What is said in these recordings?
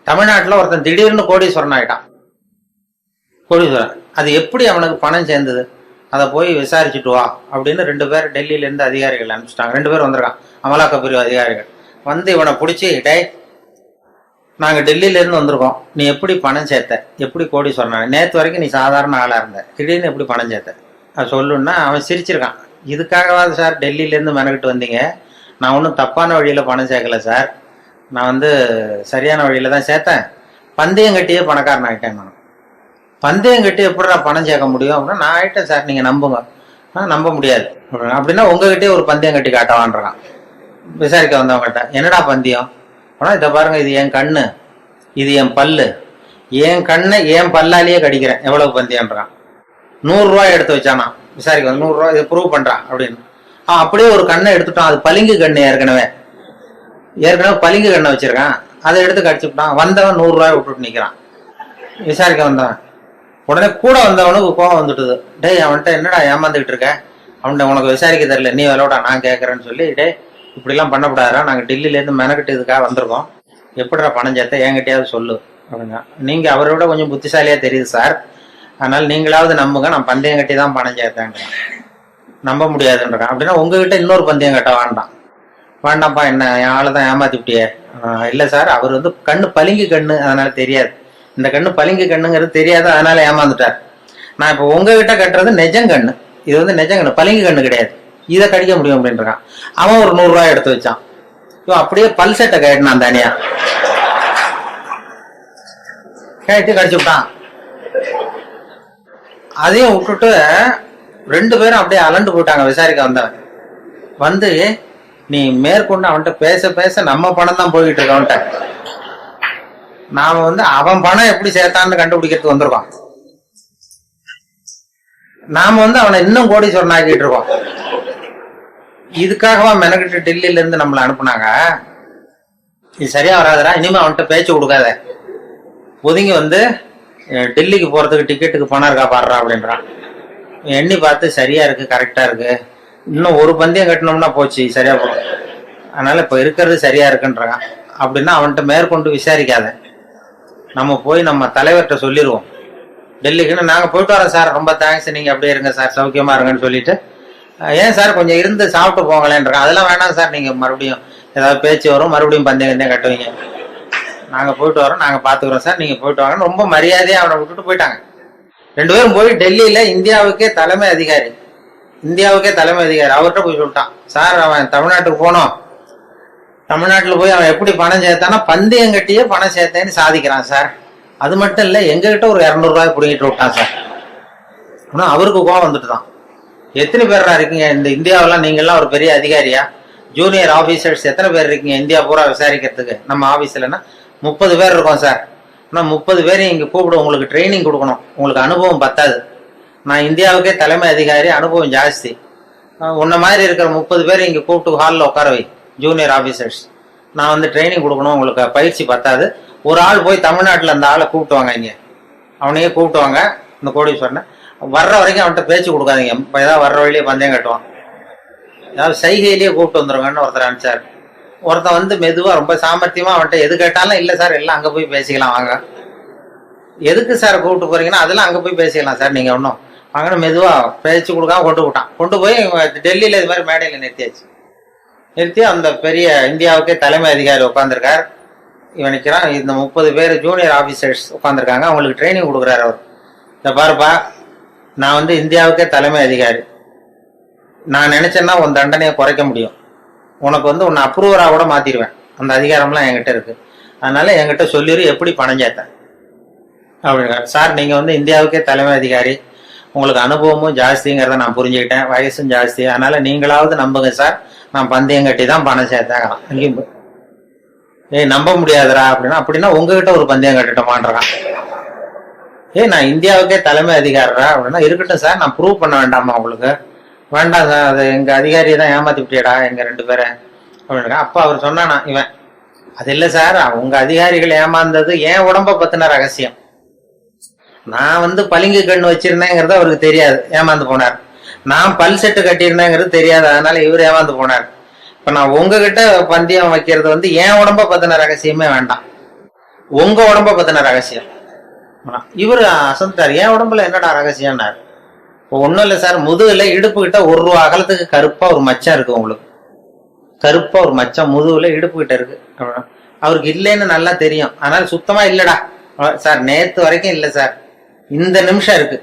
தமிழ்நாட்டில் ஒருத்தன் திடீர்னு கோடீஸ்வரன் ஆகிட்டான். கோடீஸ்வரன் அது எப்படி அவனுக்கு பணம் சேர்ந்தது, அதை போய் விசாரிச்சுட்டு வா அப்படின்னு 2 பேர் டெல்லியிலேருந்து அதிகாரிகள் அனுப்பிச்சிட்டாங்க. 2 பேர் வந்திருக்கான், அமலாக்க பிரிவு அதிகாரிகள். வந்து இவனை பிடிச்சி, டே நாங்கள் டெல்லியிலேருந்து வந்திருக்கோம், நீ எப்படி பணம் சேர்த்த, எப்படி கோடீஸ்வரன், நேற்று வரைக்கும் நீ சாதாரண ஆளாக இருந்த, திடீர்னு எப்படி பணம் சேர்த்த, அது சொல்லுன்னா அவன் சிரிச்சிருக்கான். இதுக்காகவாது சார் டெல்லியிலேருந்து மெனக்கிட்டு வந்தீங்க? நான் ஒன்றும் தப்பான வழியில் பணம் சேர்க்கல சார், நான் வந்து சரியான வழியில் தான் சேர்த்தேன். பந்தயம் கட்டியே பணக்காரன் ஆகிட்டேன். நான் பந்தயம் கட்டி எப்படிடா பணம் சேர்க்க முடியும் அப்படின்னா, நான் ஆகிட்டேன் சார், நீங்கள் நம்புங்க. நம்ப முடியாது அப்படின்னா உங்ககிட்டயே ஒரு பந்தயம் கட்டி காட்டவான்றான். விசாரிக்க வந்தவங்ககிட்ட என்னடா பந்தயம் ஆனால், இதை பாருங்க, இது என் கண்ணு, இது என் பல்லு, என் கண்ணை என் பல்லாலேயே கடிக்கிறேன், எவ்வளவு பந்தயம்ன்றான். 100 ரூபாய் எடுத்து வச்சானா விசாரிக்க, 100 ரூபாய் இதை ப்ரூவ் பண்றான் அப்படின்னு. அப்படியே ஒரு கண்ணை எடுத்துட்டான், அது பளிங்கு கண்ணு, ஏற்கனவே பளிங்கு கண்ணை வச்சிருக்கான், அதை எடுத்து கடிச்சுட்டான். வந்தவன் 100 ரூபாய் விட்டுட்டு நிற்கிறான். விசாரிக்க வந்தவன் உடனே கூட வந்தவனுக்கு கோவம் வந்துட்டுது. டேய் அவன்கிட்ட என்னடா ஏமாந்துக்கிட்டு இருக்க, அவன்கிட்ட உனக்கு விசாரிக்க தெரியல, நீ விளையாடா நான் கேட்குறேன்னு சொல்லி, டே இப்படிலாம் பண்ணக்கூடாதா, நாங்கள் டெல்லியிலேருந்து மெனக்கிட்டு இதுக்காக வந்திருக்கோம், எப்படிடா பணம் சேர்த்த என்கிட்டயாவது சொல்லு அப்படிங்க. நீங்கள் அவரை விட கொஞ்சம் புத்திசாலியாக தெரியுது சார், அதனால் நீங்களாவது நம்புங்க, நான் பந்தயம் கட்டி தான் பணம் சேர்த்தேன்றான். நம்ப முடியாதுன்றான். அப்படின்னா உங்ககிட்ட இன்னொரு பந்தயம் கட்ட வேண்டாம்ப்பா, என்ன என் ஆளை தான் ஏமாத்திவிட்டியே. இல்லை சார், அவர் வந்து கண்ணு பளிங்கு கண்ணு, அதனால தெரியாது, இந்த கண்ணு பளிங்கு கண்ணுங்கிறது தெரியாது, அதனால ஏமாந்துட்டார். நான் இப்போ உங்ககிட்ட கட்டுறது நெஜங்கண்ணு, இது வந்து நெஜங்கண்ணு, பளிங்கு கண்ணு கிடையாது, இதை கடிக்க முடியும் அப்படின்றான். அவன் ஒரு 100 ரூபாய் எடுத்து வச்சான். அப்படியே பல் செட்டை கட்டினான், தனியா கட்டி கடிச்சு விட்டான். அதையும் விட்டுட்டு 2 பேரும் அப்படியே அலண்டு போயிட்டாங்க. விசாரிக்க வந்தவன் வந்து, நீ மேற்கொண்டு அவன்கிட்ட பேச பேச நம்ம பணம் தான் போய்கிட்டு இருக்க, அவன்கிட்ட நாம வந்து அவன் பணம் எப்படி சேர்த்தான்னு கண்டுபிடிக்கிறதுக்கு வந்திருக்கோம், நாம வந்து அவனை இன்னும் கோடீஸ்வரன் ஆக்கிட்டு இருக்கோம். இதுக்காகவா மெனக்கிட்டு டெல்லியில இருந்து நம்மளை அனுப்புனாங்க? இது சரியா வராதுடா, இனிமே அவன்கிட்ட பேச்சு கொடுக்காத, ஒதுங்கி வந்து டெல்லிக்கு போறதுக்கு டிக்கெட்டுக்கு பணம் இருக்கா பாடுறா அப்படின்றான். எண்ணி பார்த்து சரியா இருக்கு, கரெக்டா இருக்கு, இன்னும் ஒரு பந்தயம் கட்டினோம்னா போச்சு, சரியா போகும், அதனால இப்ப இருக்கிறது சரியா இருக்குன்றான். அப்படின்னா அவன்கிட்ட மேற்கொண்டு விசாரிக்காத, நம்ம போய் நம்ம தலைவர்கிட்ட சொல்லிடுவோம், டெல்லிக்குன்னு நாங்கள் போயிட்டு வரோம் சார், ரொம்ப தேங்க்ஸ், நீங்கள் அப்படியே இருங்க சார், சௌக்கியமா இருங்கன்னு சொல்லிட்டு, ஏன் சார் கொஞ்சம் இருந்து சாப்பிட்டு போங்களேன்றான். அதெல்லாம் வேணாம் சார், நீங்கள் மறுபடியும் ஏதாவது பேச்சு வரும், மறுபடியும் பந்தயம் கட்டுவீங்க, நாங்கள் போயிட்டு வரோம், நாங்கள் பார்த்துக்குறோம் சார், நீங்கள் போயிட்டு வாங்கன்னு ரொம்ப மரியாதையாக அவனை விட்டுட்டு போயிட்டாங்க. 2 பேரும் போய் டெல்லியில் இந்தியாவுக்கே தலைமை அதிகாரி அவர்கிட்ட போய் சொல்லிட்டான், சார் அவன் தமிழ்நாட்டுக்கு போனோம், தமிழ்நாட்டில் போய் அவன் எப்படி பணம் சேர்த்தானா பந்தயம் கட்டியே பணம் சேர்த்தேன்னு சாதிக்கிறான் சார், அது மட்டும் இல்லை எங்ககிட்ட ஒரு 200 ரூபாய் பிடிங்கிட்டு விட்டான் சார். ஆனால் அவருக்கு கோவம் வந்துட்டு தான், எத்தனை பேரா இருக்கீங்க இந்த இந்தியாவெல்லாம், நீங்கள்லாம் ஒரு பெரிய அதிகாரியா, ஜூனியர் ஆஃபீஸர்ஸ் எத்தனை பேர் இருக்கீங்க இந்தியா பூரா விசாரிக்கிறதுக்கு, நம்ம ஆஃபீஸ்லன்னா 30 பேர் இருக்கோம் சார், ஆனால் 30 பேரையும் இங்கே கூப்பிடு, உங்களுக்கு ட்ரைனிங் கொடுக்கணும், உங்களுக்கு அனுபவம் பத்தாது, நான் இந்தியாவுக்கே தலைமை அதிகாரி, அனுபவம் ஜாஸ்தி, உன்ன மாதிரி இருக்கிற 30 பேர் இங்கே கூப்பிட்டு ஹாலில் உட்கார வை, ஜூனியர் ஆஃபீஸர்ஸ், நான் வந்து ட்ரைனிங் கொடுக்கணும், உங்களுக்கு பயிற்சி பத்தாது, ஒரு ஆள் போய் தமிழ்நாட்டில் அந்த ஆளை கூப்பிட்டு வாங்க, இங்கே அவனையே கூப்பிட்டு வாங்க, இந்த கோடீஸ்வரனை வர்ற வரைக்கும் அவன்கிட்ட பேச்சு கொடுக்காதீங்க, ஏதாவது வர்ற வழியிலே பந்தயம் கட்டுவான், ஏதாவது சைகையிலேயே கூப்பிட்டு வந்துருங்கன்னு ஒருத்தர் அனுப்பிச்சார். ஒருத்தன் வந்து மெதுவாக ரொம்ப சாமர்த்தியமா அவன்கிட்ட எது கேட்டாலும், இல்லை சார் எல்லாம் அங்கே போய் பேசிக்கலாம் வாங்க, எதுக்கு சார் கூப்பிட்டு போறீங்கன்னா, அதெல்லாம் அங்கே போய் பேசிக்கலாம் சார், நீங்கள் ஒன்றும் வாங்கன்னு மெதுவாக பேச்சு கொடுக்காம கொண்டு போய் டெல்லியில் இது மாதிரி மேடையில் நிறுத்தி அந்த பெரிய இந்தியாவுக்கே தலைமை அதிகாரி உட்காந்துருக்கார். இவன் நிற்கிறான், இந்த 30 பேர் ஜூனியர் ஆஃபீஸர்ஸ் உட்காந்துருக்காங்க, அவங்களுக்கு ட்ரைனிங் கொடுக்குறாரு அவர். இந்த பாருப்பா, நான் வந்து இந்தியாவுக்கே தலைமை அதிகாரி, நான் நினைச்சேன்னா உன் தண்டனையை குறைக்க முடியும், உனக்கு வந்து உன்னை அப்ரூவராக கூட மாத்திடுவேன், அந்த அதிகாரம்லாம் என்கிட்ட இருக்கு, அதனால என்கிட்ட சொல்லிடு எப்படி பணம் சேர்த்தேன் அப்படின்னா. சார் நீங்கள் வந்து இந்தியாவுக்கே தலைமை அதிகாரி, உங்களுக்கு அனுபவமும் ஜாஸ்திங்கிறத நான் புரிஞ்சுக்கிட்டேன், வயசும் ஜாஸ்தி, அதனால நீங்களாவது நம்புங்க சார், நான் பந்தயம் கட்டி தான் பணம் சேர்த்தேன். அங்கேயும் நம்ப முடியாதுரா அப்படின்னா உங்ககிட்ட ஒரு பந்தயம் கட்டிட்டோமான்றான். நான் இந்தியாவுக்கே தலைமை அதிகாரா அப்படின்னா, இருக்கட்டும் சார், நான் ப்ரூவ் பண்ண வேண்டாமா உங்களுக்கு? வேண்டாம் சார், அது எங்க அதிகாரியை தான் ஏமாத்தி விட்டியடா எங்க 2 பேரை அப்படின்னா. அப்பா அவர் சொன்னானா, இவன் அது இல்லை சார், உங்க அதிகாரிகள் ஏமாந்தது என் உடம்ப பத்தின ரகசியம், நான் வந்து பளிங்கு கண்ணு வச்சிருந்தேங்கிறது அவருக்கு தெரியாது, ஏமாந்து போனார், நான் பல் செட்டு கட்டியிருந்தேங்கிறது தெரியாது, அதனால இவர் ஏமாந்து போனார். இப்ப நான் உங்ககிட்ட பந்தயம் வைக்கிறது வந்து என் உடம்ப பத்தின ரகசியமே வேண்டாம், உங்க உடம்ப பத்தின ரகசியம். இவரு அசந்தார், என் உடம்புல என்னடா ரகசியம்னாரு. ஒன்றும் இல்லை சார், முதுகுல இடுப்பு கிட்ட 1 ரூபா அகலத்துக்கு கருப்பா ஒரு மச்சம் இருக்கு, உங்களுக்கு கருப்பா ஒரு மச்சம் முதுகுல இடுப்பு கிட்ட இருக்கு. அவருக்கு இல்லைன்னு நல்லா தெரியும், அதனால சுத்தமா இல்லடா சார், நேத்து வரைக்கும் இல்லை சார், இந்த நிமிஷம் இருக்கு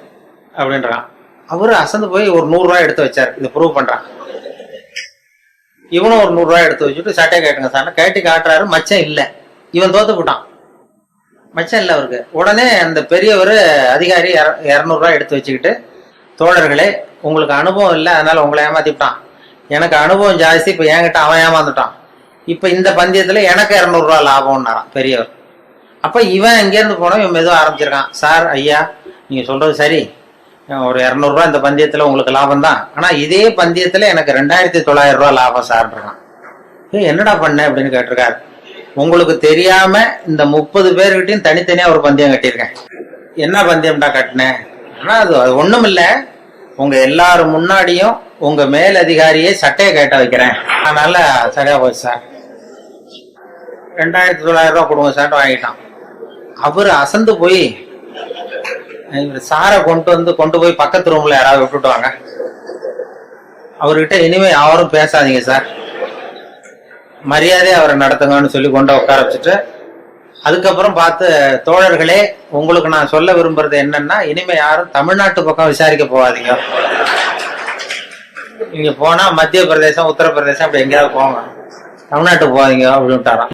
அப்படின்றான். அவரு அசந்து போய் ஒரு 100 ரூபாய் எடுத்து வச்சார், இதை ப்ரூவ் பண்றான். இவனும் ஒரு 100 ரூபாய் எடுத்து வச்சுட்டு சட்டையை கேட்டுங்க சார் கேட்டி காட்டுறாரு, மச்சம் இல்லை. இவன் தோத்து போட்டான், மச்சம் இல்லை அவருக்கு. உடனே அந்த பெரியவர் அதிகாரி 200 ரூபாய் எடுத்து வச்சுக்கிட்டு, தோழர்களே உங்களுக்கு அனுபவம் இல்லை அதனால உங்களை ஏமாத்திவிட்டான், எனக்கு அனுபவம் ஜாஸ்தி, இப்ப என்கிட்ட அவன் ஏமாந்துட்டான், இப்ப இந்த பந்தயத்துல எனக்கு 200 ரூபாய் லாபம்னாரான் பெரியவர். அப்ப இவன் இங்கேருந்து போனோம், இவன் மெதுவாக ஆரம்பிச்சிருக்கான். சார் ஐயா நீங்க சொல்றது சரி, ஒரு 200 ரூபாய் இந்த பந்தயத்துல உங்களுக்கு லாபம் தான், ஆனா இதே பந்தயத்துல எனக்கு 2900 ரூபாய் லாபம் சார்ன்றான். என்னடா பண்ண அப்படின்னு கேட்டிருக்காரு. உங்களுக்கு தெரியாம இந்த 30 பேர்கிட்டையும் தனித்தனியா ஒரு பந்தயம் கட்டியிருக்கேன். என்ன பந்தயம்டா கட்டினேன்? ஆனா அது ஒண்ணும் இல்லை, உங்க எல்லாரும் முன்னாடியும் உங்க மேல் அதிகாரியே சட்டையை கேட்ட வைக்கிறேன், அதனால சரியா போச்சு சார், 2900 ரூபாய் கொடுங்க சார் வாங்கிட்டான். அவரு அசந்து போய் சாரை கொண்டு போய் பக்கத்து ரூம்ல யாராவது விட்டுட்டு வாங்க, அவர்கிட்ட இனிமே யாரும் பேசாதீங்க சார், மரியாதையை அவரை நடத்துங்கன்னு சொல்லி கொண்டு உட்கார வச்சுட்டு, அதுக்கப்புறம் பார்த்து தோழர்களே உங்களுக்கு நான் சொல்ல விரும்புறது என்னன்னா, இனிமே யாரும் தமிழ்நாட்டு பக்கம் விசாரிக்க போகாதீங்க, நீங்க போனா மத்திய பிரதேசம் உத்தரப்பிரதேசம் அப்படி எங்கேயாவது போங்க, தமிழ்நாட்டுக்கு போகாதீங்க அப்படின்னு விட்டாராம்.